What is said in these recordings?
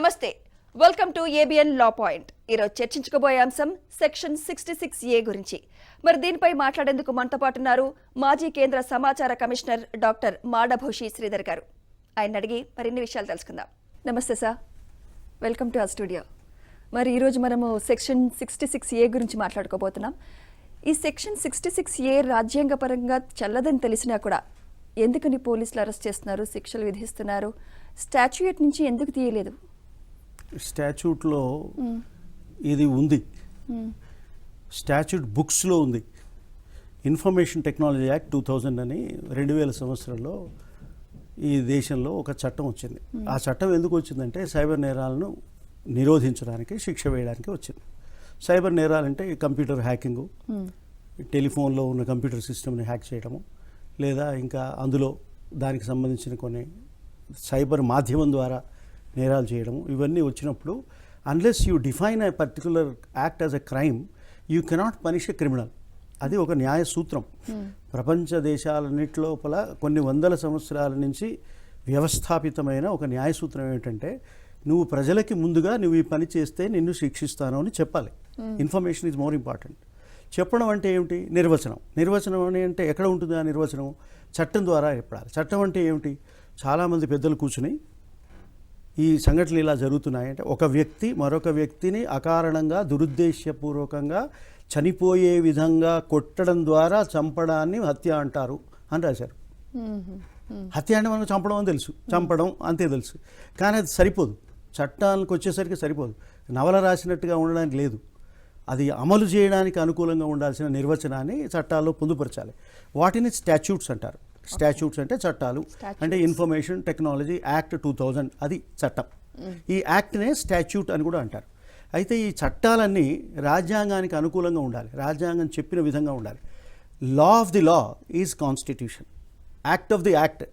నమస్తే, welcome to ABN law point. ఈరోజు చర్చించుకోబోయే అంశం సెక్షన్ 66A గురించి. మరి దీనిపై మాట్లాడేందుకు మనతో పాటు ఉన్నారు మాజీ కేంద్ర సమాచార కమిషనర్ డాక్టర్ మాడభూషి శ్రీధర్ గారు. ఆయన అడిగి మరిన్ని విషయాలు తెలుసుకుందాం. నమస్తే sir, welcome to our studio. మరి ఈరోజు మనము సెక్షన్ 66A గురించి మాట్లాడుకోబోతున్నాం. ఈ సెక్షన్ 66A రాజ్యాంగపరంగా చల్లదని తెలిసినా కూడా ఎందుకని పోలీసులు అరెస్ట్ చేస్తున్నారు, శిక్షలు విధిస్తున్నారు? స్టాచ్యూట్ నుంచి ఎందుకు తీయలేదు? స్టాచ్యూట్లో ఇది ఉంది, స్టాచ్యూట్ బుక్స్లో ఉంది. ఇన్ఫర్మేషన్ టెక్నాలజీ యాక్ట్ 2000 అని 2000 సంవత్సరంలో ఈ దేశంలో ఒక చట్టం వచ్చింది. ఆ చట్టం ఎందుకు వచ్చిందంటే సైబర్ నేరాలను నిరోధించడానికి, శిక్ష వేయడానికి వచ్చింది. సైబర్ నేరాలంటే కంప్యూటర్ హ్యాకింగు, టెలిఫోన్లో ఉన్న కంప్యూటర్ సిస్టమ్ని హ్యాక్ చేయడము, లేదా ఇంకా అందులో దానికి సంబంధించిన కొన్ని సైబర్ మాధ్యమం ద్వారా నేరాలు చేయడము, ఇవన్నీ వచ్చినప్పుడు unless you define a particular act as a crime you cannot punish a criminal. అది ఒక న్యాయ సూత్రం. ప్రపంచ దేశాలన్నిటిలోపల కొన్ని వందల సంవత్సరాల నుంచి వ్యవస్థాపితమైన ఒక న్యాయ సూత్రం ఏమిటంటే, నువ్వు ప్రజలకి ముందుగా నువ్వు ఈ పని చేస్తే నిన్ను శిక్షిస్తాను అని చెప్పాలి. Information is more important. చెప్పడం అంటే ఏమిటి? నిర్వచనం. నిర్వచనం అని అంటే ఎక్కడ ఉంటుంది ఆ నిర్వచనం? చట్టం ద్వారా చెప్పాలి. చట్టం అంటే ఏమిటి? చాలామంది పెద్దలు కూర్చుని ఈ సంఘటనలు ఇలా జరుగుతున్నాయంటే, ఒక వ్యక్తి మరొక వ్యక్తిని అకారణంగా దురుద్దేశ్యపూర్వకంగా చనిపోయే విధంగా కొట్టడం ద్వారా చంపడాన్ని హత్య అంటారు అని రాశారు. హత్య అంటే మనకు చంపడం అని తెలుసు, చంపడం అంతే తెలుసు. కానీ అది సరిపోదు, చట్టానికి వచ్చేసరికి సరిపోదు. నవల రాసినట్టుగా ఉండడానికి లేదు, అది అమలు చేయడానికి అనుకూలంగా ఉండాల్సిన నిర్వచనాన్ని చట్టాల్లో పొందుపరచాలి. వాటిని స్టాచ్యూట్స్ అంటారు. స్టాచ్యూట్స్ అంటే చట్టాలు. అంటే ఇన్ఫర్మేషన్ టెక్నాలజీ యాక్ట్ 2000 అది చట్టం. ఈ యాక్ట్నే స్టాచ్యూట్ అని కూడా అంటారు. అయితే ఈ చట్టాలన్నీ రాజ్యాంగానికి అనుకూలంగా ఉండాలి, రాజ్యాంగం చెప్పిన విధంగా ఉండాలి. Law of the law is constitution, act of the act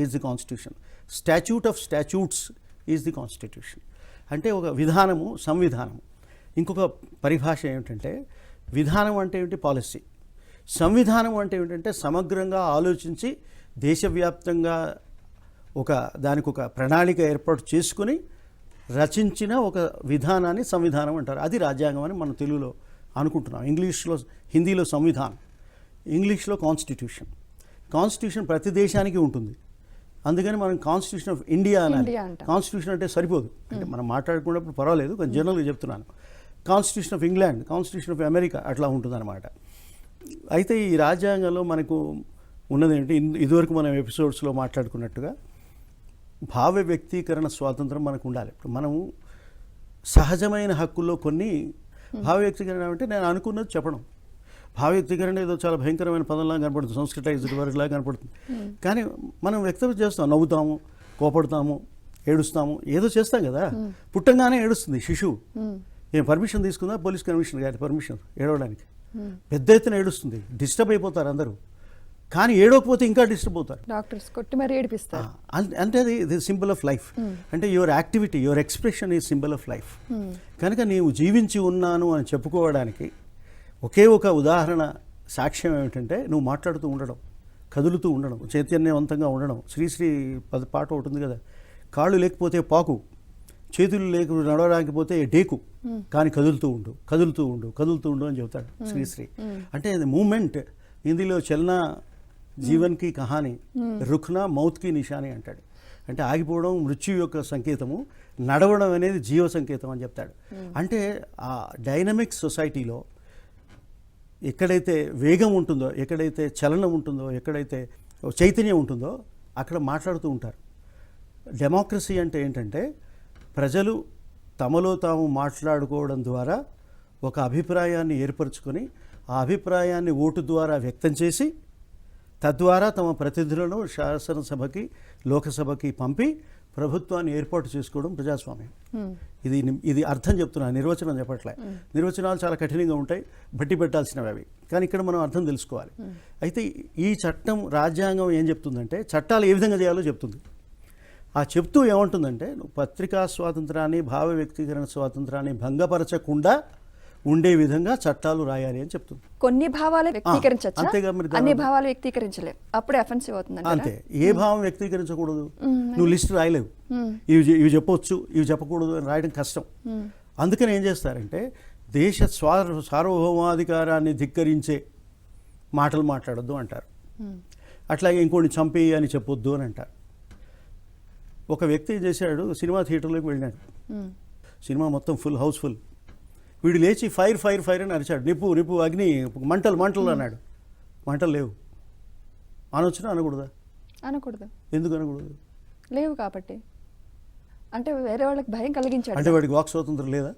is the constitution, statute of statutes is the constitution. అంటే ఒక విధానము, సంవిధానము. ఇంకొక పరిభాష ఏమిటంటే, విధానం అంటే ఏమిటి? పాలసీ. సంవిధానం అంటే ఏమిటంటే సమగ్రంగా ఆలోచించి దేశవ్యాప్తంగా దానికి ఒక ప్రణాళిక ఏర్పాటు చేసుకుని రచించిన ఒక విధానాన్ని సంవిధానం అంటారు. అది రాజ్యాంగం అని మనం తెలుగులో అనుకుంటున్నాం. ఇంగ్లీష్లో, హిందీలో సంవిధానం, ఇంగ్లీష్లో కాన్స్టిట్యూషన్. కాన్స్టిట్యూషన్ ప్రతి దేశానికి ఉంటుంది, అందుకని మనం కాన్స్టిట్యూషన్ ఆఫ్ ఇండియా అనాలి. కాన్స్టిట్యూషన్ అంటే సరిపోదు, అంటే మనం మాట్లాడుకున్నప్పుడు పర్వాలేదు, కొంచెం జనరల్గా చెప్తున్నాను. Constitution of England, constitution of America అట్లా ఉంటుందన్నమాట. అయితే ఈ రాజ్యాంగంలో మనకు ఉన్నది ఏంటి? ఇదివరకు మనం ఎపిసోడ్స్లో మాట్లాడుకున్నట్టుగా భావ వ్యక్తీకరణ స్వాతంత్రం మనకు ఉండాలి. ఇప్పుడు మనము సహజమైన హక్కుల్లో కొన్ని భావ వ్యక్తీకరణ అంటే నేను అనుకున్నది చెప్పడం. భావ వ్యక్తీకరణ ఏదో చాలా భయంకరమైన పదంలాగా కనపడుతుంది, సంస్కృతైజ్డ్ వర్డ్లా కనపడుతుంది. కానీ మనం వ్యక్తం చేస్తాం, నవ్వుతాము, కోపడతాము, ఏడుస్తాము, ఏదో చేస్తాం కదా. పుట్టంగానే ఏడుస్తుంది శిశువు. ఏం పర్మిషన్ తీసుకుందా? పోలీస్ కమిషనర్ గారి పర్మిషన్ ఏడవడానికి. పెద్ద ఎత్తున ఏడుస్తుంది, డిస్టర్బ్ అయిపోతారు అందరూ. కానీ ఏడవకపోతే ఇంకా డిస్టర్బ్ అవుతారు, డాక్టర్స్ కొట్టి మరి ఏడిపిస్తారు. అంటే అది సింబల్ ఆఫ్ లైఫ్. అంటే your activity, your expression is symbol of life. కనుక నీవు జీవించి ఉన్నాను అని చెప్పుకోవడానికి ఒకే ఒక ఉదాహరణ, సాక్ష్యం ఏమిటంటే నువ్వు మాట్లాడుతూ ఉండడం, కదులుతూ ఉండడం, చైతన్యవంతంగా ఉండడం. శ్రీశ్రీ పాట ఒకటి ఉంది కదా, కాళ్ళు లేకపోతే పాకు, చేతులు నడవడానికి పోతే డేకు, కానీ కదులుతూ ఉండు, కదులుతూ ఉండు, కదులుతూ ఉండు అని చెబుతాడు శ్రీశ్రీ. అంటే అది మూమెంట్. హిందీలో చలనా జీవన్ కి కహాని, రుఖ్నా మౌత్ కి నిషాని అంటాడు. అంటే ఆగిపోవడం మృత్యు యొక్క సంకేతము, నడవడం అనేది జీవ సంకేతం అని చెప్తాడు. అంటే ఆ డైనమిక్ సొసైటీలో ఎక్కడైతే వేగం ఉంటుందో, ఎక్కడైతే చలనం ఉంటుందో, ఎక్కడైతే చైతన్యం ఉంటుందో అక్కడ మాట్లాడుతూ ఉంటారు. డెమోక్రసీ అంటే ఏంటంటే ప్రజలు తమలో తాము మాట్లాడుకోవడం ద్వారా ఒక అభిప్రాయాన్ని ఏర్పరచుకొని ఆ అభిప్రాయాన్ని ఓటు ద్వారా వ్యక్తం చేసి తద్వారా తమ ప్రతినిధులను శాసనసభకి, లోకసభకి పంపి ప్రభుత్వాన్ని ఏర్పాటు చేసుకోవడం ప్రజాస్వామ్యం. ఇది అర్థం చెప్తున్నాను, నిర్వచనం చెప్పట్లే. నిర్వచనాలు చాలా కఠినంగా ఉంటాయి, బట్టి పెట్టాల్సినవి అవి. కానీ ఇక్కడ మనం అర్థం తెలుసుకోవాలి. అయితే ఈ చట్టం, రాజ్యాంగం ఏం చెప్తుందంటే చట్టాలు ఏ విధంగా చేయాలో చెప్తుంది. ఆ చెప్తూ ఏమంటుందంటే, నువ్వు పత్రికా స్వాతంత్రాన్ని, భావ వ్యక్తీకరణ స్వాతంత్రాన్ని భంగపరచకుండా ఉండే విధంగా చట్టాలు రాయాలి అని చెప్తుంది. కొన్ని భావాలు వ్యక్తీకరించచ్చా? అంతేగా మరి అన్ని భావాలు వ్యక్తీకరించలేం, అప్పుడే అఫెన్సివ్ అవుతుంది. అంతే. ఏ భావం వ్యక్తీకరించకూడదు, నువ్వు లిస్ట్ రాయలేవు. ఇవి చెప్పొచ్చు, ఇవి చెప్పకూడదు అని రాయడం కష్టం. అందుకని ఏం చేస్తారంటే దేశ సార్వభౌమాధికారాన్ని ధిక్కరించే మాటలు మాట్లాడొద్దు అంటారు. అట్లాగే ఇంకోటి చంపి అని చెప్పొద్దు అని అంటారు. ఒక వ్యక్తి ఏం చేశాడు, సినిమా థియేటర్లోకి వెళ్ళినాడు, సినిమా మొత్తం హౌస్ఫుల్. వీడు లేచి ఫైర్ ఫైర్ ఫైర్ అని అరిచాడు, నిప్పు నిప్పు అగ్ని మంటలు మంటలు అన్నాడు. మంటలు లేవు. అనొచ్చునా అనకూడదా? అనకూడదు. ఎందుకు అనకూడదు? లేవు కాబట్టి. అంటే వేరే వాళ్ళకి భయం కలిగించాడు. అంటే వాడికి వాక్ స్వాతంత్రం లేదా?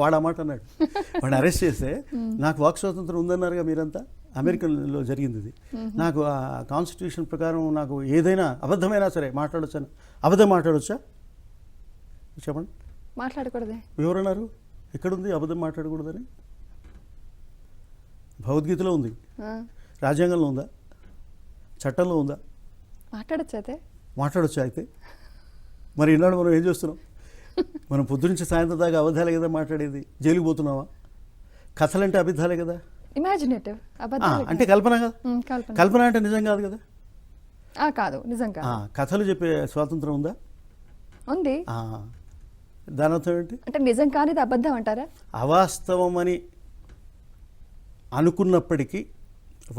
వాడు ఆ మాట అన్నాడు. వాడు అరెస్ట్ చేస్తే నాకు వాక్ స్వాతంత్రం ఉందన్నారుగా మీరంతా. అమెరికన్లో జరిగింది ఇది. నాకు ఆ కాన్స్టిట్యూషన్ ప్రకారం నాకు ఏదైనా అబద్ధమైనా సరే మాట్లాడొచ్చా? అబద్ధం మాట్లాడొచ్చా చెప్పండి. మాట్లాడకూడదే. ఎవరన్నారు? ఎక్కడుంది అబద్ధం మాట్లాడకూడదని? భగవద్గీతలో ఉంది, రాజ్యాంగంలో ఉందా, చట్టంలో ఉందా? మాట్లాడచ్చు అయితే. మాట్లాడొచ్చా అయితే? మరి ఈనాడు మనం ఏం చేస్తున్నాం? మనం పొద్దునుంచి సాయంత్రం దాకా అబద్ధాలే కదా మాట్లాడేది. జైలుకి పోతున్నావా? కథలంటే అబద్ధాలే కదా. ఇమాజినేటివ్ అంటే కల్పన కదా. కల్పన. కల్పన అంటే నిజం కాదు కదా. కాదు, నిజం కాదు. కథలు చెప్పే స్వాతంత్రం ఉందా? ఉంది. దాని అర్థం ఏంటి? అంటే నిజం కానిది అబద్ధం అంటారా? అవాస్తవం అని అనుకున్నప్పటికీ,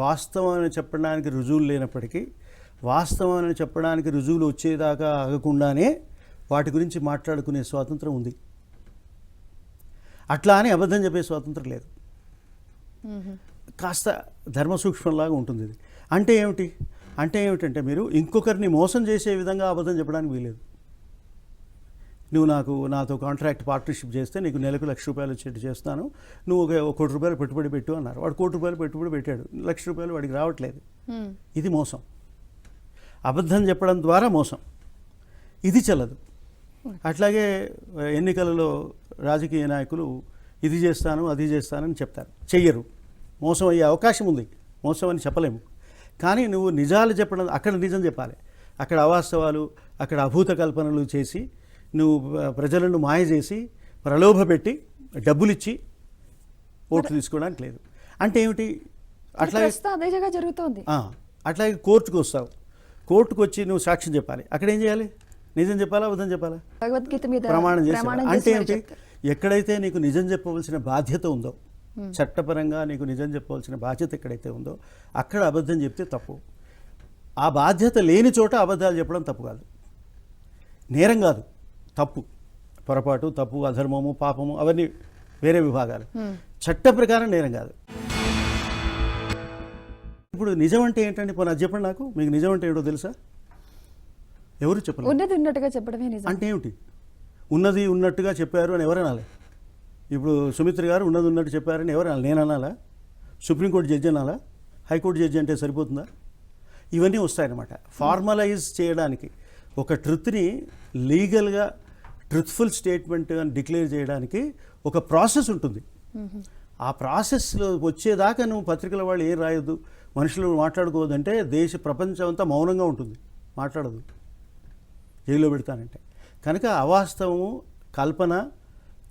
వాస్తవం అని చెప్పడానికి రుజువులు లేనప్పటికీ, వాస్తవం అని చెప్పడానికి రుజువులు వచ్చేదాకా ఆగకుండానే వాటి గురించి మాట్లాడుకునే స్వాతంత్రం ఉంది. అట్లా అని అబద్ధం చెప్పే స్వాతంత్రం లేదు. కాస్త ధర్మ సూక్ష్మంలాగా ఉంటుంది ఇది. అంటే ఏమిటి? అంటే ఏమిటంటే మీరు ఇంకొకరిని మోసం చేసే విధంగా అబద్ధం చెప్పడానికి వీలేదు. నువ్వు నాతో కాంట్రాక్ట్ పార్ట్నర్షిప్ చేస్తే నీకు నెలకు ₹1,00,000 వచ్చేట్టు చేస్తాను, నువ్వు ఒక ₹1,00,00,000 పెట్టుబడి పెట్టు అన్నారు. వాడు ₹1,00,00,000 పెట్టుబడి పెట్టాడు, ₹1,00,000 వాడికి రావట్లేదు. ఇది మోసం. అబద్ధం చెప్పడం ద్వారా మోసం. ఇది చెల్లదు. అట్లాగే ఎన్నికలలో రాజకీయ నాయకులు ఇది చేస్తాను అది చేస్తానని చెప్తారు, చెయ్యరు. మోసం అయ్యే అవకాశం ఉంది. మోసం అని చెప్పలేము. కానీ నువ్వు నిజాలు చెప్పడం, అక్కడ నిజం చెప్పాలి. అక్కడ అవాస్తవాలు, అక్కడ అభూత కల్పనలు చేసి నువ్వు ప్రజలను మాయ చేసి ప్రలోభ పెట్టి డబ్బులిచ్చి ఓట్లు తీసుకోవడానికి లేదు. అంటే ఏమిటి? అట్లాగే అదే జగ జరుగుతోంది. అట్లాగే కోర్టుకు వస్తావు, కోర్టుకు వచ్చి నువ్వు సాక్ష్యం చెప్పాలి. అక్కడ ఏం చేయాలి? నిజం చెప్పాలా అబద్ధం చెప్పాలా? భగవద్గీత మీద ప్రమాణం చేయాలి. అంటే ఏంటి? ఎక్కడైతే నీకు నిజం చెప్పవలసిన బాధ్యత ఉందో, చట్టపరంగా నీకు నిజం చెప్పవలసిన బాధ్యత ఎక్కడైతే ఉందో అక్కడ అబద్ధం చెప్తే తప్పు. ఆ బాధ్యత లేని చోట అబద్ధాలు చెప్పడం తప్పు కాదు, నేరం కాదు, తప్పు. పొరపాటు, తప్పు, అధర్మము, పాపము అవన్నీ వేరే విభాగాలు. చట్ట ప్రకారం నేరం కాదు. ఇప్పుడు నిజం అంటే ఏంటంటే పోనీ అది చెప్పండి నాకు. మీకు నిజం అంటే ఏంటో తెలుసా? ఎవరు చెప్పలేదు. ఉన్నది ఉన్నట్టుగా చెప్పడమే నిజం. అంటే ఏమిటి? ఉన్నది ఉన్నట్టుగా చెప్పారు అని ఎవరు అనాలి? ఇప్పుడు సుమిత్ర గారు ఉన్నది ఉన్నట్టు చెప్పారని ఎవరు అనాలి? నేను అనాలా? సుప్రీంకోర్టు జడ్జి అనాలా? హైకోర్టు జడ్జి అంటే సరిపోతుందా? ఇవన్నీ వస్తాయన్నమాట. ఫార్మలైజ్ చేయడానికి, ఒక ట్రుత్ని లీగల్గా ట్రుత్ఫుల్ స్టేట్మెంట్ అని డిక్లేర్ చేయడానికి ఒక ప్రాసెస్ ఉంటుంది. ఆ ప్రాసెస్లో వచ్చేదాకా నువ్వు పత్రికల వాళ్ళు ఏం రాయొద్దు, మనుషులు మాట్లాడుకోవద్దంటే ప్రపంచం అంతా మౌనంగా ఉంటుంది, మాట్లాడదు, జైల్లో పెడతానంటే. కనుక అవాస్తవము, కల్పన,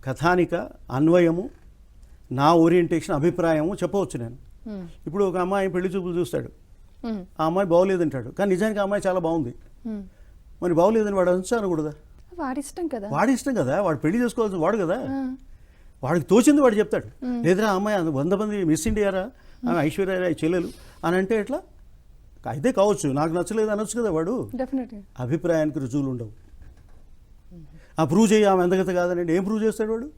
కథానిక, అన్వయము, నా ఓరియంటేషన్, అభిప్రాయము చెప్పవచ్చు నేను. ఇప్పుడు ఒక అమ్మాయి పెళ్లి చూపులు చూస్తాడు, ఆ అమ్మాయి బాగోలేదంటాడు, కానీ నిజానికి ఆ అమ్మాయి చాలా బాగుంది. మరి బాగోలేదని వాడు అనకూడదా? వాడి ఇష్టం కదా. వాడి ఇష్టం కదా, వాడు పెళ్లి చేసుకోవాల్సిన వాడు కదా. వాడికి తోచింది వాడు చెప్తాడు. లేదురా అమ్మాయి 100 మంది మిస్ ఇండియారా, ఆమె ఐశ్వర్యరాయ్ చెల్లెలు అని అంటే ఎట్లా? అయితే కావచ్చు, నాకు నచ్చలేదు అనొచ్చు కదా వాడు. అభిప్రాయానికి రుజువులు ఉండవు. ప్రూవ్ చేయి ఆమె అందగత కాదని ఏం ప్రూవ్ చేస్తాడు వాడు?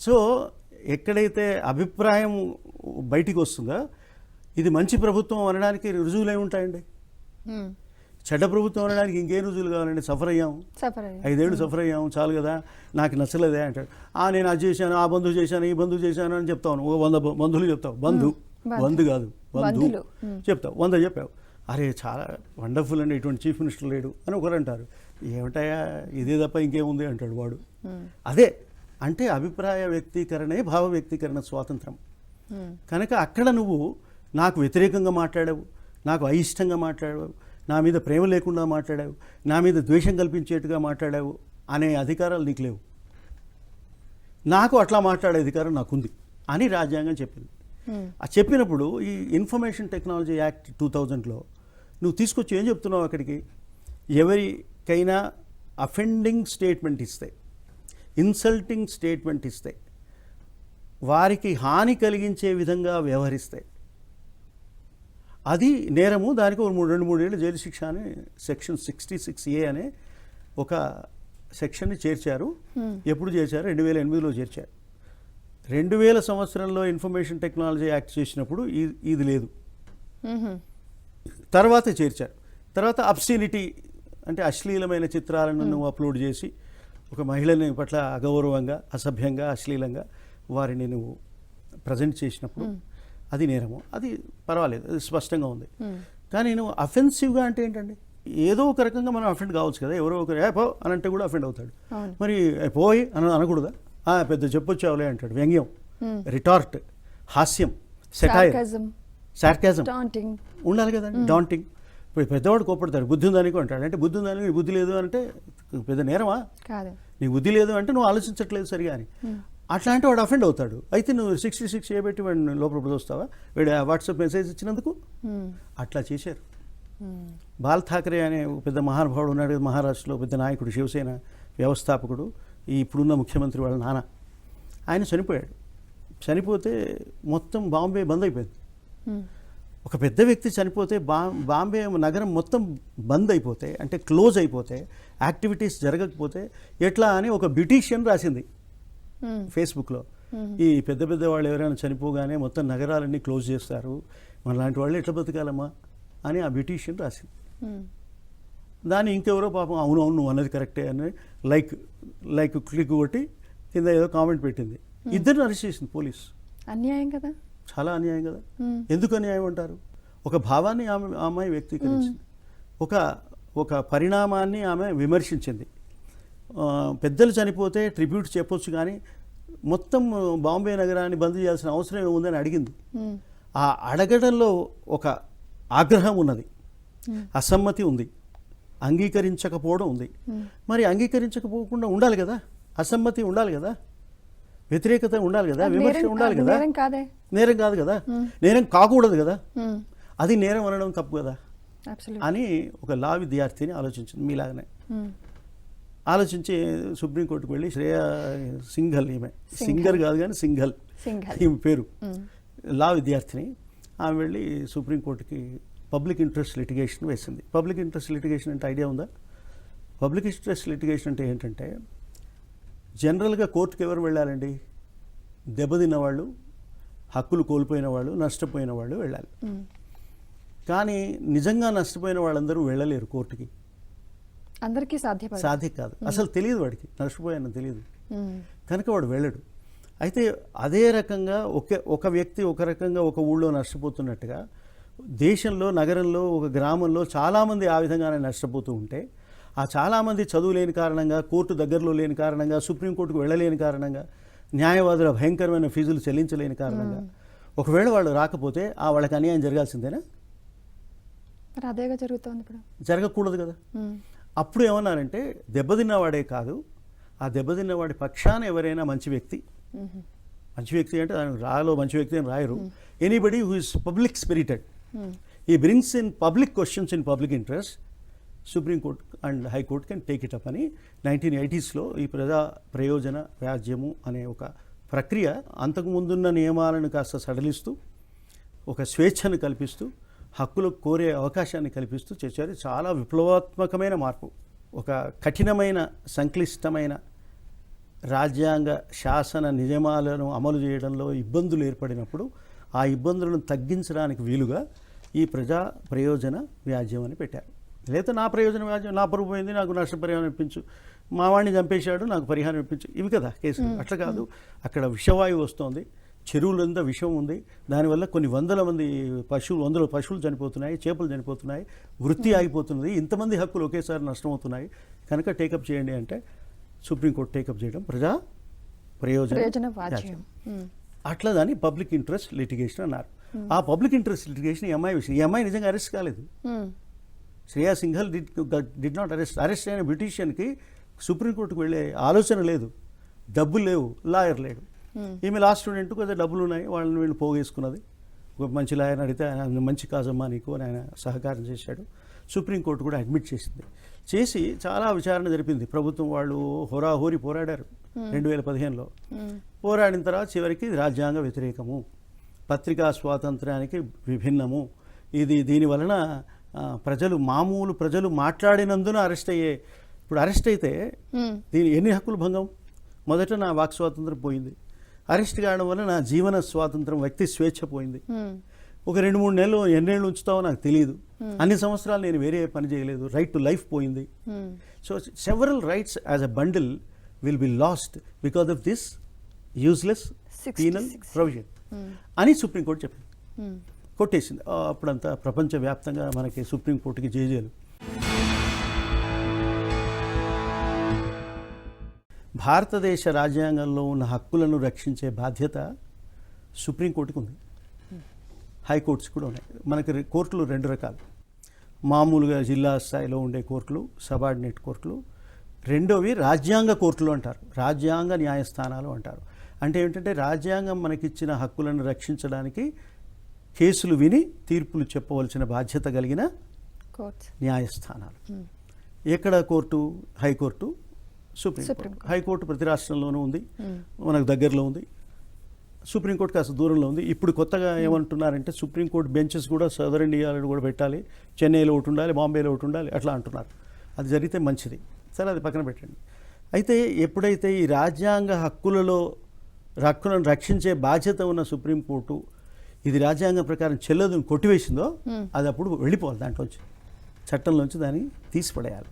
సో ఎక్కడైతే అభిప్రాయం బయటికి వస్తుందో, ఇది మంచి ప్రభుత్వం అనడానికి రుజువులు ఏమి ఉంటాయండి? చెడ్డ ప్రభుత్వం అనడానికి ఇంకేం రుజువులు కావాలండి? సఫర్ అయ్యాము, 5 ఏళ్ళు సఫర్ అయ్యాము, చాలు కదా, నాకు నచ్చలేదే అంటాడు. నేను అది చేశాను, ఆ బంధువు చేశాను, ఈ బంధువు చేశాను అని చెప్తాను. 100 బంధువులు చెప్తావు. బంధు కాదు, బంధువు చెప్తావు. 100 చెప్పావు. అరే చాలా వండర్ఫుల్ అండి, ఇటువంటి చీఫ్ మినిస్టర్ లేడు అని ఒకరు అంటారు. ఏమిటాయా ఇదే తప్ప ఇంకేముంది అంటాడు వాడు. అదే అంటే అభిప్రాయ వ్యక్తీకరణే భావ వ్యక్తీకరణ స్వాతంత్రం. కనుక అక్కడ నువ్వు నాకు వ్యతిరేకంగా మాట్లాడావు, నాకు అయిష్టంగా మాట్లాడావు, నా మీద ప్రేమ లేకుండా మాట్లాడావు, నా మీద ద్వేషం కల్పించేట్టుగా మాట్లాడావు అనే అధికారాలు నీకు లేవు. నాకు అట్లా మాట్లాడే అధికారం నాకుంది అని రాజ్యాంగం చెప్పింది. ఆ చెప్పినప్పుడు ఈ ఇన్ఫర్మేషన్ టెక్నాలజీ యాక్ట్ 2000లో నువ్వు తీసుకొచ్చి ఏం చెప్తున్నావు అక్కడికి, ఎవరికైనా అఫెండింగ్ స్టేట్మెంట్ ఇస్తే, ఇన్సల్టింగ్ స్టేట్మెంట్ ఇస్తే, వారికి హాని కలిగించే విధంగా వ్యవహరిస్తే అది నేరము, దానికి ఒక 2-3 ఏళ్ళు జైలు శిక్ష అని సెక్షన్ 66A అనే ఒక సెక్షన్ని చేర్చారు. ఎప్పుడు చేర్చారు? 2008లో చేర్చారు. 2000 సంవత్సరంలో ఇన్ఫర్మేషన్ టెక్నాలజీ యాక్ట్ చేసినప్పుడు ఇది లేదు, తర్వాత చేర్చారు. తర్వాత అబ్స్టినిటీ అంటే అశ్లీలమైన చిత్రాలను నువ్వు అప్లోడ్ చేసి ఒక మహిళని పట్ల అగౌరవంగా, అసభ్యంగా, అశ్లీలంగా వారిని నువ్వు ప్రజెంట్ చేసినప్పుడు అది నేరము. అది పర్వాలేదు, అది స్పష్టంగా ఉంది. కానీ నువ్వు అఫెన్సివ్గా అంటే ఏంటండి, ఏదో ఒక రకంగా మనం అఫెండ్ కావచ్చు కదా. ఎవరో ఒకరు పో అని అంటే కూడా అఫెండ్ అవుతాడు. మరి పోయి అనకూడదా? పెద్ద చెప్పొచ్చావులే అంటాడు. వ్యంగ్యం, రిటార్ట్, హాస్యం, సెటైర్, సార్కాజం ఉండాలి కదండి. డాంటింగ్. ఇప్పుడు పెద్దవాడు కోపడతాడు, బుద్ధి ఉందానికి అంటాడు. అంటే బుద్ధి ఉందానికి నీ బుద్ధి లేదు అంటే పెద్ద నేరమా? నీ బుద్ధి లేదు అంటే నువ్వు ఆలోచించట్లేదు సరిగా అని. అట్లాంటి వాడు అఫెండ్ అవుతాడు. అయితే నువ్వు 66 పెట్టి వాడిని లోపల దోస్తావా? వీడు వాట్సాప్ మెసేజ్ ఇచ్చినందుకు? అట్లా చేశారు. బాల్ ఠాకరే అనే పెద్ద మహానుభావుడు ఉన్నాడు మహారాష్ట్రలో, పెద్ద నాయకుడు, శివసేన వ్యవస్థాపకుడు, ఈ ఇప్పుడున్న ముఖ్యమంత్రి వాళ్ళ నాన్న. ఆయన చనిపోయాడు. చనిపోతే మొత్తం బాంబే బంద్ అయిపోయింది. ఒక పెద్ద వ్యక్తి చనిపోతే బాంబే నగరం మొత్తం బంద్ అయిపోతే, అంటే క్లోజ్ అయిపోతే, యాక్టివిటీస్ జరగకపోతే ఎట్లా అని ఒక పిటిషన్ రాసింది ఫేస్బుక్లో. ఈ పెద్ద పెద్ద వాళ్ళు ఎవరైనా చనిపోగానే మొత్తం నగరాలన్నీ క్లోజ్ చేస్తారు, మన లాంటి వాళ్ళు ఎట్లా బతకాలమ్మా అని ఆ పిటిషన్ రాసింది. దాన్ని ఇంకెవరో పాపం అవును నువ్వు అన్నది కరెక్టే అని లైక్ క్లిక్ కొట్టి కింద ఏదో కామెంట్ పెట్టింది. ఇద్దరిని అరెస్ట్ చేసింది పోలీస్. అన్యాయం కదా, చాలా అన్యాయం కదా. ఎందుకు అన్యాయం అంటారు? ఒక భావాన్ని ఆ అమ్మాయి వ్యక్తీకరించింది, ఒక పరిణామాన్ని ఆమె విమర్శించింది. పెద్దలు చనిపోతే ట్రిబ్యూట్ చెప్పొచ్చు, కానీ మొత్తం బాంబే నగరాన్ని బంద్ చేయాల్సిన అవసరం ఏముందని అడిగింది. ఆ అడగడంలో ఒక ఆగ్రహం ఉన్నది, అసమ్మతి ఉంది, అంగీకరించకపోవడం ఉంది. మరి అంగీకరించకపోకుండా ఉండాలి కదా, అసమ్మతి ఉండాలి కదా, వ్యతిరేకత ఉండాలి కదా, విమర్శ ఉండాలి కదా. నేరం కాదు కదా, నేరం కాకూడదు కదా, అది నేరం అనడం తప్పు కదా అని ఒక లా విద్యార్థిని ఆలోచించింది. మీలాగనే ఆలోచించి సుప్రీంకోర్టుకు వెళ్ళి శ్రేయా సింఘల్, ఈమె సింగర్ కాదు కానీ సింఘల్ ఈమె పేరు, లా విద్యార్థిని, ఆమె వెళ్ళి సుప్రీంకోర్టుకి పబ్లిక్ ఇంట్రెస్ట్ లిటిగేషన్ వేసింది. పబ్లిక్ ఇంట్రెస్ట్ లిటిగేషన్ అంటే ఐడియా ఉందా? పబ్లిక్ ఇంట్రెస్ట్ లిటిగేషన్ అంటే ఏంటంటే, జనరల్గా కోర్టుకు ఎవరు వెళ్ళాలండి? దెబ్బతిన్న వాళ్ళు, హక్కులు కోల్పోయిన వాళ్ళు, నష్టపోయిన వాళ్ళు వెళ్ళాలి. కానీ నిజంగా నష్టపోయిన వాళ్ళందరూ వెళ్ళలేరు కోర్టుకి. అందరికీ సాధ్యం కాదు. అసలు తెలియదు వాడికి, నష్టపోయానని తెలియదు కనుక వాడు వెళ్ళడు. అయితే అదే రకంగా ఒక వ్యక్తి ఒక రకంగా ఒక ఊళ్ళో నష్టపోతున్నట్టుగా దేశంలో, నగరంలో, ఒక గ్రామంలో చాలామంది ఆ విధంగానే నష్టపోతూ ఉంటే, ఆ చాలామంది చదువు లేని కారణంగా, కోర్టు దగ్గరలో లేని కారణంగా, సుప్రీంకోర్టుకు వెళ్ళలేని కారణంగా, న్యాయవాదుల భయంకరమైన ఫీజులు చెల్లించలేని కారణంగా ఒకవేళ వాళ్ళు రాకపోతే వాళ్ళకి అన్యాయం జరగాల్సిందేనా? అదేగా జరుగుతోంది ఇప్పుడు. జరగకూడదు కదా. అప్పుడు ఏమన్నారంటే, దెబ్బతిన్నవాడే కాదు, ఆ దెబ్బతిన్నవాడి పక్షాన ఎవరైనా మంచి వ్యక్తి అంటే రాలో మంచి వ్యక్తి అని రాయరు, anybody who is public spirited, ఈ brings in public questions in public interest, supreme court and high court can take it up అని 1980sలో ఈ ప్రజా ప్రయోజన వ్యాజ్యము అనే ఒక ప్రక్రియ అంతకుముందున్న నియమాలను కాస్త సడలిస్తూ, ఒక స్వేచ్ఛను కల్పిస్తూ, హక్కులు కోరే అవకాశాన్ని కల్పిస్తూ చేశారు. చాలా విప్లవాత్మకమైన మార్పు. ఒక కఠినమైన, సంక్లిష్టమైన రాజ్యాంగ శాసన నియమాలను అమలు చేయడంలో ఇబ్బందులు ఏర్పడినప్పుడు ఆ ఇబ్బందులను తగ్గించడానికి వీలుగా ఈ ప్రజా ప్రయోజన వ్యాజ్యం అని పెట్టారు. లేదా నా ప్రయోజన వ్యాజ్యం, నా పరువు పోయింది, నాకు నష్టపరిహారం ఇప్పించు, మా వాడిని చంపేశాడు, నాకు పరిహారం ఇప్పించు, ఇవి కదా కేసులు. అట్లా కాదు, అక్కడ విషవాయువు వస్తోంది, చెరువులంతా విషం ఉంది, దానివల్ల కొన్ని వందల పశువులు చనిపోతున్నాయి, చేపలు చనిపోతున్నాయి, వృత్తి ఆగిపోతున్నది, ఇంతమంది హక్కులు ఒకేసారి నష్టమవుతున్నాయి, కనుక టేకప్ చేయండి అంటే సుప్రీంకోర్టు టేకప్ చేయడం ప్రజా ప్రయోజన వ్యాజ్యం. అట్లా దాన్ని పబ్లిక్ ఇంట్రెస్ట్ లిటిగేషన్ అన్నారు. ఆ పబ్లిక్ ఇంట్రెస్ట్ లిటిగేషన్ ఈ అమ్మాయి విషయం. ఈ అమ్మాయి నిజంగా అరెస్ట్ కాలేదు. Shreya Singhal did not arrest అయిన బ్రిటిషియన్కి సుప్రీంకోర్టుకు వెళ్ళే ఆలోచన లేదు. డబ్బులు లేవు, లాయర్ లేడు. ఈమె లా స్టూడెంట్, కొద్దిగా డబ్బులు ఉన్నాయి, వాళ్ళని వీళ్ళు పోగేసుకున్నది. ఒక మంచి లాయర్ని అడిగితే ఆయన మంచి కాజమ్మా నీకు అని ఆయన సహకారం చేశాడు. సుప్రీంకోర్టు కూడా అడ్మిట్ చేసి చాలా విచారణ జరిపింది. ప్రభుత్వం వాళ్ళు హోరాహోరి పోరాడారు 2015లో. పోరాడిన తర్వాత చివరికి రాజ్యాంగ వ్యతిరేకము, పత్రికా స్వాతంత్ర్యానికి విభిన్నము, ఇది దీని వలన మామూలు ప్రజలు మాట్లాడినందున ఇప్పుడు అరెస్ట్ అయితే దీని ఎన్ని హక్కులు భంగం? మొదట నా వాక్ స్వాతంత్రం పోయింది, అరెస్ట్ కావడం వల్ల నా జీవన స్వాతంత్రం, వ్యక్తి స్వేచ్ఛ పోయింది. ఒక 2-3 నెలలు ఎన్నేళ్ళు ఉంచుతావో నాకు తెలియదు, అన్ని సంవత్సరాలు నేను వేరే పని చేయలేదు, రైట్ టు లైఫ్ పోయింది. So several rights as a bundle will be last because of this useless penal provision అని సుప్రీంకోర్టు చెప్పింది. కొట్టేసింది. అప్పుడంతా ప్రపంచవ్యాప్తంగా మనకి సుప్రీంకోర్టుకి జేజేలు. భారతదేశ రాజ్యాంగంలో ఉన్న హక్కులను రక్షించే బాధ్యత సుప్రీంకోర్టుకు ఉంది, హైకోర్ట్స్ కూడా ఉన్నాయి. మనకి కోర్టులు 2 రకాలు, మామూలుగా జిల్లా స్థాయిలో ఉండే కోర్టులు, సబార్డినేట్ కోర్టులు. రెండోవి రాజ్యాంగ కోర్టులు అంటారు, రాజ్యాంగ న్యాయస్థానాలు అంటారు. అంటే ఏంటంటే రాజ్యాంగం మనకిచ్చిన హక్కులను రక్షించడానికి కేసులు విని తీర్పులు చెప్పవలసిన బాధ్యత కలిగిన న్యాయస్థానాలు. ఎక్కడ కోర్టు? High court, supreme court. హైకోర్టు ప్రతి రాష్ట్రంలోనూ ఉంది, మనకు దగ్గరలో ఉంది. సుప్రీంకోర్టు కాస్త దూరంలో ఉంది. ఇప్పుడు కొత్తగా ఏమంటున్నారంటే సుప్రీంకోర్టు బెంచెస్ కూడా సదర్ ఇండియాలో కూడా పెట్టాలి, చెన్నైలో ఒకటి ఉండాలి, బాంబేలో ఒకటి ఉండాలి, అట్లా అంటున్నారు. అది జరిగితే మంచిది, సరే అది పక్కన పెట్టండి. అయితే ఎప్పుడైతే ఈ రాజ్యాంగ హక్కులను రక్షించే బాధ్యత ఉన్న సుప్రీంకోర్టు ఇది రాజ్యాంగం ప్రకారం చెల్లదని కొట్టివేసిందో అది అప్పుడు వెళ్ళిపోవాలి, దాంట్లోంచి చట్టంలోంచి దాన్ని తీసిపడేయాలి.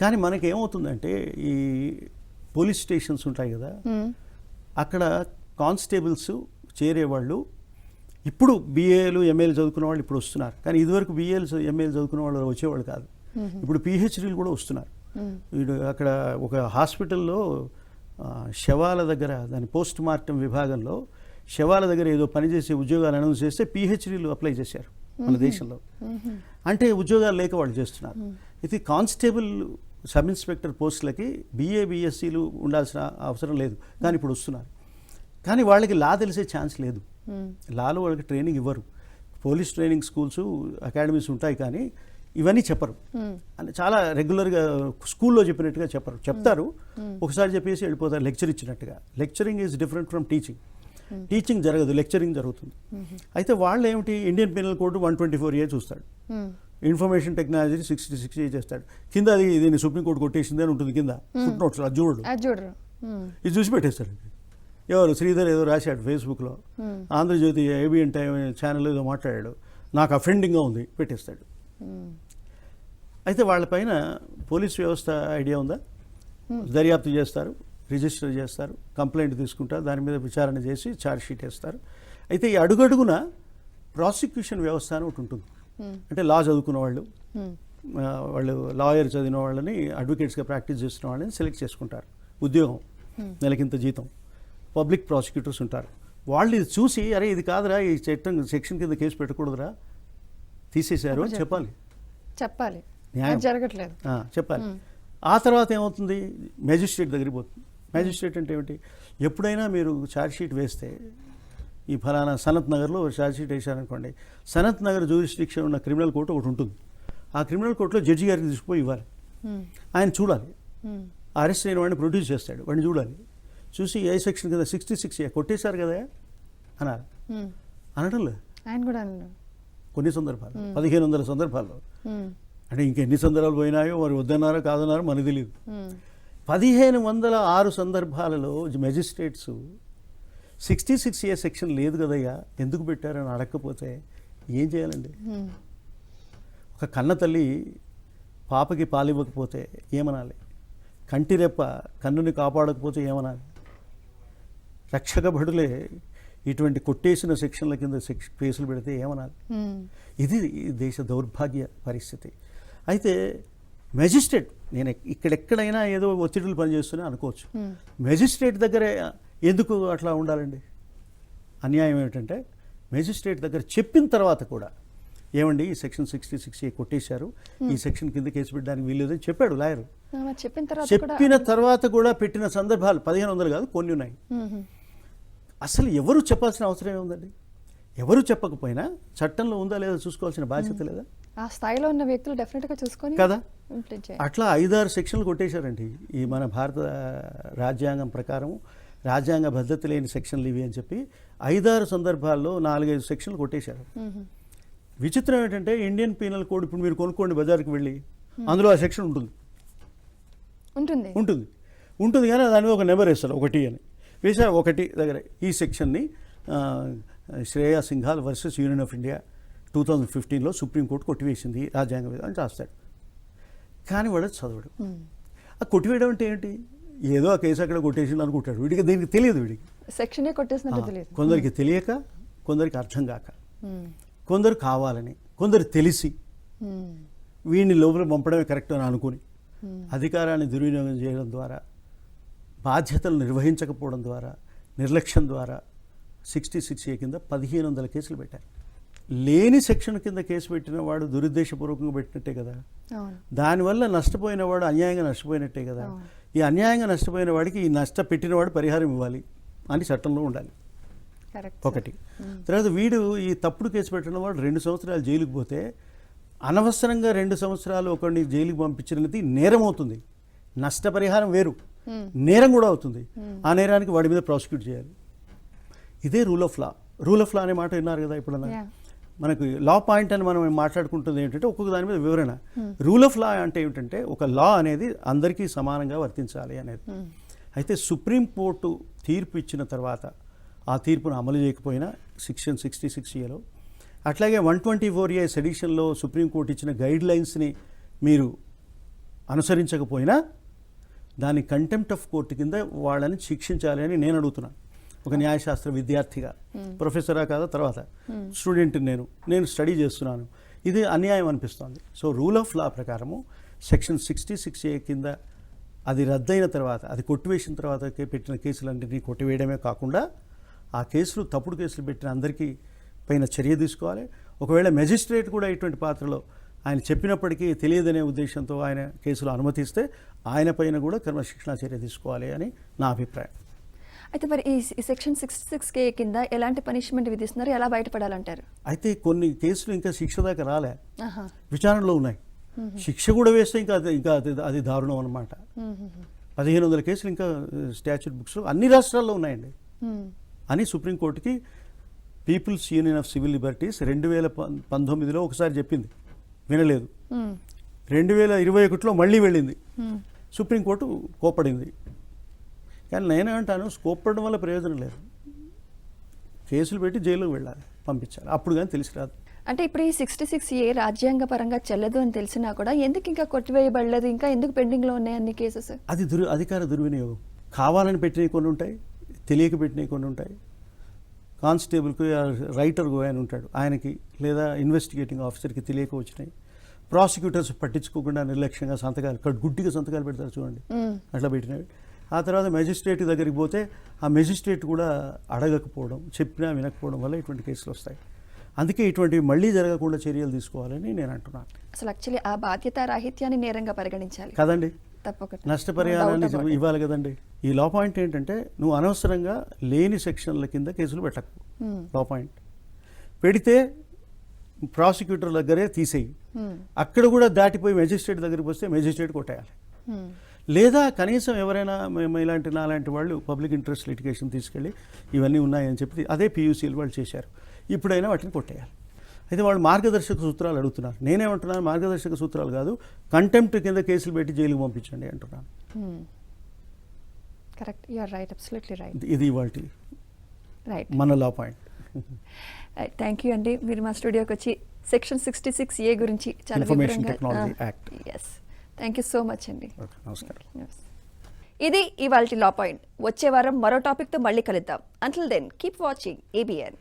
కానీ మనకి ఏమవుతుందంటే ఈ పోలీస్ స్టేషన్స్ ఉంటాయి కదా, అక్కడ కానిస్టేబుల్స్ చేరేవాళ్ళు ఇప్పుడు BAలు MAలు చదువుకున్న వాళ్ళు ఇప్పుడు వస్తున్నారు. కానీ ఇదివరకు BAలు MAలు చదువుకున్న వాళ్ళు వచ్చేవాళ్ళు కాదు. ఇప్పుడు PhDలు కూడా వస్తున్నారు. అక్కడ ఒక హాస్పిటల్లో శవాల దగ్గర, దాని పోస్ట్ మార్టం విభాగంలో శవాల దగ్గర ఏదో పనిచేసే ఉద్యోగాలు అనౌన్స్ చేస్తే PhDలు అప్లై చేశారు మన దేశంలో. అంటే ఉద్యోగాలు లేక వాళ్ళు చేస్తున్నారు. ఇది కానిస్టేబుల్, సబ్ ఇన్స్పెక్టర్ పోస్టులకి BA BScలు ఉండాల్సిన అవసరం లేదు, కానీ ఇప్పుడు వస్తున్నారు. కానీ వాళ్ళకి లా తెలిసే ఛాన్స్ లేదు, లాలో వాళ్ళకి ట్రైనింగ్ ఇవ్వరు. పోలీస్ ట్రైనింగ్ స్కూల్స్, అకాడమీస్ ఉంటాయి, కానీ ఇవన్నీ చెప్పరు. అని చాలా రెగ్యులర్గా స్కూల్లో చెప్పినట్టుగా చెప్పరు, చెప్తారు ఒకసారి చెప్పేసి వెళ్ళిపోతారు, లెక్చర్ ఇచ్చినట్టుగా. Lecturing is different from teaching. Teaching జరగదు, లెక్చరింగ్ జరుగుతుంది. అయితే వాళ్ళు ఏమిటి, ఇండియన్ పీనల్ కోడ్ 124A చూస్తాడు, ఇన్ఫర్మేషన్ టెక్నాలజీ 66A చేస్తాడు, కింద అది దీన్ని సుప్రీంకోర్టు కొట్టేసింది అని ఉంటుంది కింద ఫుట్ నోట్స్, అది చూడరు, ఇది చూసి పెట్టేస్తాడు. ఎవరు శ్రీధర్ ఏదో రాశాడు ఫేస్బుక్లో, ఆంధ్రజ్యోతి ABN టైమ్ ఛానల్ ఏదో మాట్లాడాడు, నాకు అఫెండింగ్గా ఉంది, పెట్టేస్తాడు. అయితే వాళ్ళపైన పోలీస్ వ్యవస్థ ఐడియా ఉందా? దర్యాప్తు చేస్తారు, రిజిస్టర్ చేస్తారు, కంప్లైంట్ తీసుకుంటారు, దాని మీద విచారణ చేసి ఛార్జ్ షీట్ వేస్తారు. అయితే ఈ అడుగడుగున ప్రాసిక్యూషన్ వ్యవస్థ అని ఒకటి ఉంటుంది. అంటే లా చదువుకున్న వాళ్ళు లాయర్ చదివిన వాళ్ళని, అడ్వకేట్స్గా ప్రాక్టీస్ చేస్తున్న వాళ్ళని సెలెక్ట్ చేసుకుంటారు, ఉద్యోగం, నెలకింత జీతం. పబ్లిక్ ప్రాసిక్యూటర్స్ ఉంటారు. వాళ్ళు ఇది చూసి అరే ఇది కాదురా, ఈ చట్టం సెక్షన్ కింద కేసు పెట్టకూడదురా, తీసేశారు అని చెప్పాలి, న్యాయం జరగట్లేదు చెప్పాలి. ఆ తర్వాత ఏమవుతుంది, మేజిస్ట్రేట్ దగ్గరికి పోతుంది. మేజిస్ట్రేట్ అంటే ఏమిటి, ఎప్పుడైనా మీరు ఛార్జ్ షీట్ వేస్తే, ఈ ఫలానా సనత్ నగర్లో ఛార్జ్ షీట్ వేశారనుకోండి, సనత్ నగర్ జ్యూరిస్డిక్షన్ ఉన్న క్రిమినల్ కోర్టు ఒకటి ఉంటుంది. ఆ క్రిమినల్ కోర్టులో జడ్జి గారికి తీసుకుపోయి ఇవ్వాలి, ఆయన చూడాలి, అరెస్ట్ అయిన వాడిని ప్రొడ్యూస్ చేస్తాడు, వాడిని చూడాలి, చూసి ఏ సెక్షన్ కదా 66A కొట్టేశారు కదా అనాలి. అనడం లేదు ఆయన కూడా, కొన్ని సందర్భాలు 1500 సందర్భాల్లో, అంటే ఇంకెన్ని సందర్భాలు పోయినాయో మరి వద్దన్నారో కాదన్నారో మనకు తెలియదు. 1506 సందర్భాలలో మెజిస్ట్రేట్స్ 66A సెక్షన్ లేదు కదయ్యా ఎందుకు పెట్టారని అడగకపోతే ఏం చేయాలండి? ఒక కన్న తల్లి పాపకి పాలివ్వకపోతే ఏమనాలి? కంటిరెప్ప కన్నుని కాపాడకపోతే ఏమనాలి? రక్షక భటులే ఇటువంటి కొట్టేసిన సెక్షన్ల కింద కేసులు పెడితే ఏమనాలి? ఇది దేశ దౌర్భాగ్య పరిస్థితి. అయితే మెజిస్ట్రేట్, నేను ఇక్కడెక్కడైనా ఏదో ఒత్తిడులు పనిచేస్తూనే అనుకోవచ్చు, మెజిస్ట్రేట్ దగ్గర ఎందుకు అట్లా ఉండాలండి? అన్యాయం ఏమిటంటే మెజిస్ట్రేట్ దగ్గర చెప్పిన తర్వాత కూడా ఏమండి ఈ సెక్షన్ 66A కొట్టేశారు, ఈ సెక్షన్ కింద కేసు పెట్టడానికి వీల్లేదని చెప్పాడు లాయర్, మరి చెప్పిన తర్వాత కూడా చెప్పిన తర్వాత కూడా పెట్టిన సందర్భాలు 1500 కాదు, కొన్ని ఉన్నాయి. అసలు ఎవరు చెప్పాల్సిన అవసరం ఏముందండి? ఎవరు చెప్పకపోయినా చట్టంలో ఉందా లేదా చూసుకోవాల్సిన బాధ్యత లేదా? ఆ స్థాయిలో ఉన్న వ్యక్తులు డెఫినెట్ గా చూసుకొని కదా. implement చేయాలి. అట్లా 5-6 సెక్షన్లు కొట్టేశారండి ఈ మన భారత రాజ్యాంగం ప్రకారం. రాజ్యాంగ భద్రత లేని సెక్షన్లు ఇవి అని చెప్పి 5-6 సందర్భాల్లో 4-5 సెక్షన్లు కొట్టేశారు. విచిత్రం ఏంటంటే ఇండియన్ పీనల్ కోడ్ ఇప్పుడు మీరు కొనుక్కోండి బజార్కి వెళ్ళి, అందులో ఆ సెక్షన్ ఉంటుంది ఉంటుంది ఉంటుంది ఉంటుంది కానీ దాని మీద ఒక నెంబర్ వేస్తారు, 1 అని వేసా. 1 దగ్గర ఈ సెక్షన్ని Shreya Singhal versus union of India 2015లో సుప్రీంకోర్టు కొట్టివేసింది రాజ్యాంగ అని రాస్తాడు. కానీ వాడు చదవడు. ఆ కొట్టివేయడం అంటే ఏంటి? ఏదో ఆ కేసు అక్కడ కొట్టేసింది అనుకుంటాడు. వీడికి దీనికి తెలియదు. వీడికి సెక్షనే కొట్టేసినట్టు తెలియదు. కొందరికి తెలియక, కొందరికి అర్థం కాక, కొందరు కావాలని, కొందరు తెలిసి వీడిని లోపల పంపడమే కరెక్ట్ అని అనుకుని అధికారాన్ని దుర్వినియోగం చేయడం ద్వారా, బాధ్యతలు నిర్వహించకపోవడం ద్వారా, నిర్లక్ష్యం ద్వారా 66A కింద 1500 కేసులు పెట్టారు. లేని సెక్షన్ కింద కేసు పెట్టిన వాడు దురుద్దేశపూర్వకంగా పెట్టినట్టే కదా. దానివల్ల నష్టపోయిన వాడు అన్యాయంగా నష్టపోయినట్టే కదా. ఈ అన్యాయంగా నష్టపోయిన వాడికి ఈ పెట్టినవాడు పరిహారం ఇవ్వాలి అని చట్టంలో ఉండాలి. ఒకటి. తర్వాత వీడు ఈ తప్పుడు కేసు పెట్టిన వాడు 2 సంవత్సరాలు జైలుకు పోతే అనవసరంగా 2 సంవత్సరాలు ఒకరిని జైలుకి పంపించినది నేరం అవుతుంది. నష్టపరిహారం వేరు, నేరం కూడా అవుతుంది. ఆ నేరానికి వాడి మీద ప్రాసిక్యూట్ చేయాలి. ఇదే rule of law. Rule of law అనే మాట విన్నారు కదా ఇప్పుడు. మనకు లా పాయింట్ అని మనం మాట్లాడుకుంటుంది ఏంటంటే ఒక్కొక్క దాని మీద వివరణ. రూల్ ఆఫ్ లా అంటే ఏమిటంటే ఒక లా అనేది అందరికీ సమానంగా వర్తించాలి అనేది. అయితే సుప్రీంకోర్టు తీర్పు ఇచ్చిన తర్వాత ఆ తీర్పును అమలు చేయకపోయినా సెక్షన్ 66Aలో, అట్లాగే 124A సెడిషన్లో సుప్రీంకోర్టు ఇచ్చిన గైడ్ లైన్స్ని మీరు అనుసరించకపోయినా దాని కంటెంప్ట్ ఆఫ్ కోర్టు కింద వాళ్ళని శిక్షించాలి అని నేను అడుగుతున్నాను. ఒక న్యాయశాస్త్ర విద్యార్థిగా, ప్రొఫెసరా కాదా తర్వాత స్టూడెంట్ నేను స్టడీ చేస్తున్నాను. ఇది అన్యాయం అనిపిస్తోంది. సో రూల్ ఆఫ్ లా ప్రకారము సెక్షన్ 66A కింద అది రద్దయిన తర్వాత, అది కొట్టివేసిన తర్వాత పెట్టిన కేసులన్నింటినీ కొట్టివేయడమే కాకుండా ఆ కేసులు తప్పుడు కేసులు పెట్టిన అందరికీ పైన చర్య తీసుకోవాలి. ఒకవేళ మెజిస్ట్రేట్ కూడా ఇటువంటి పాత్రలో ఆయన చెప్పినప్పటికీ తెలియదనే ఉద్దేశంతో ఆయన కేసులు అనుమతిస్తే ఆయన పైన కూడా క్రమశిక్షణా చర్య తీసుకోవాలి అని నా అభిప్రాయం. అయితే మరి ఈ సెక్షన్ 66K కింద ఎలాంటి పనిష్మెంట్ విధిస్తున్నారు, ఎలా బయటపడాలంటారు? అయితే కొన్ని కేసులు ఇంకా శిక్ష దాకా రాలే, విచారణలో ఉన్నాయి. శిక్ష కూడా వేస్తే ఇంకా అది దారుణం అన్నమాట. 1500 కేసులు ఇంకా స్టాచ్యూట్ బుక్స్లో అన్ని రాష్ట్రాల్లో ఉన్నాయండి అని సుప్రీంకోర్టుకి people's union of civil liberties 2019లో ఒకసారి చెప్పింది, వినలేదు. 2021లో మళ్ళీ వెళ్ళింది, సుప్రీంకోర్టు కోప్పడింది. కానీ నేనేమంటాను, కోప్పడడం వల్ల ప్రయోజనం లేదు. కేసులు పెట్టి జైలుకి వెళ్ళాలి, పంపించాలి, అప్పుడు కానీ తెలిసి రాదు. అంటే ఇప్పుడు ఈ 66A రాజ్యాంగ పరంగా చెల్లదు అని తెలిసినా కూడా ఎందుకు ఇంకా కొట్టివేయబడలేదు, ఇంకా ఎందుకు పెండింగ్లో ఉన్నాయి అన్ని కేసెస్? అది అధికార దుర్వినియోగం. కావాలని పెట్టినవి కొన్ని ఉంటాయి, తెలియక పెట్టినవి కొన్ని ఉంటాయి. కానిస్టేబుల్కి రైటర్ ఆయన ఉంటాడు, ఆయనకి లేదా ఇన్వెస్టిగేటింగ్ ఆఫీసర్కి తెలియక వచ్చినాయి. ప్రాసిక్యూటర్స్ పట్టించుకోకుండా నిర్లక్ష్యంగా గుడ్డిగా సంతకాలు పెడతారు చూడండి, అట్లా పెట్టినవి. ఆ తర్వాత మెజిస్ట్రేట్ దగ్గరికి పోతే ఆ మెజిస్ట్రేట్ కూడా అడగకపోవడం, చెప్పినా వినకపోవడం వల్ల ఇటువంటి కేసులు వస్తాయి. అందుకే ఇటువంటివి మళ్ళీ జరగకుండా చర్యలు తీసుకోవాలని నేను అంటున్నాను. అసలు యాక్చువల్లీ ఆ బాధ్యత రాహిత్యాన్ని నేరంగా పరిగణించాలి కదండి. తప్పకుండా నష్టపరిహారాన్ని ఇవ్వాలి కదండి. ఈ లా పాయింట్ ఏంటంటే నువ్వు అనవసరంగా లేని సెక్షన్ల కింద కేసులు పెట్టకు. లా పాయింట్ పెడితే ప్రాసిక్యూటర్ దగ్గరే తీసేయి. అక్కడ కూడా దాటిపోయి మెజిస్ట్రేట్ దగ్గరికి వస్తే మెజిస్ట్రేట్ కొట్టేయాలి. లేదా కనీసం ఎవరైనా ఇలాంటి నాలాంటి వాళ్ళు పబ్లిక్ ఇంట్రెస్ట్ లిటిగేషన్ తీసుకెళ్ళి ఇవన్నీ ఉన్నాయని చెప్పి అదే PUCలు వాళ్ళు చేశారు, ఇప్పుడైనా వాటిని కొట్టేయాలి. అయితే వాళ్ళు మార్గదర్శక సూత్రాలు అడుగుతున్నారు. నేనేమంటున్నాను, మార్గదర్శక సూత్రాలు కాదు, కంటెంప్ట్ కింద కేసులు పెట్టి జైలుకి పంపించండి అంటున్నాను. Correct, you are right, absolutely right. ఇది ఇవాల్టి రైట్ మన లా పాయింట్. థ్యాంక్ యూ అండి, మీరు మా స్టూడియోకి వచ్చి సెక్షన్ 66A గురించి చాలా information technology act. Yes, thank you so much అండి. నమస్కారం. ఇది ఇవాల్టి లా పాయింట్. వచ్చే వారం మరో టాపిక్తో మళ్ళీ కలుద్దాం. Until then keep watching ABN.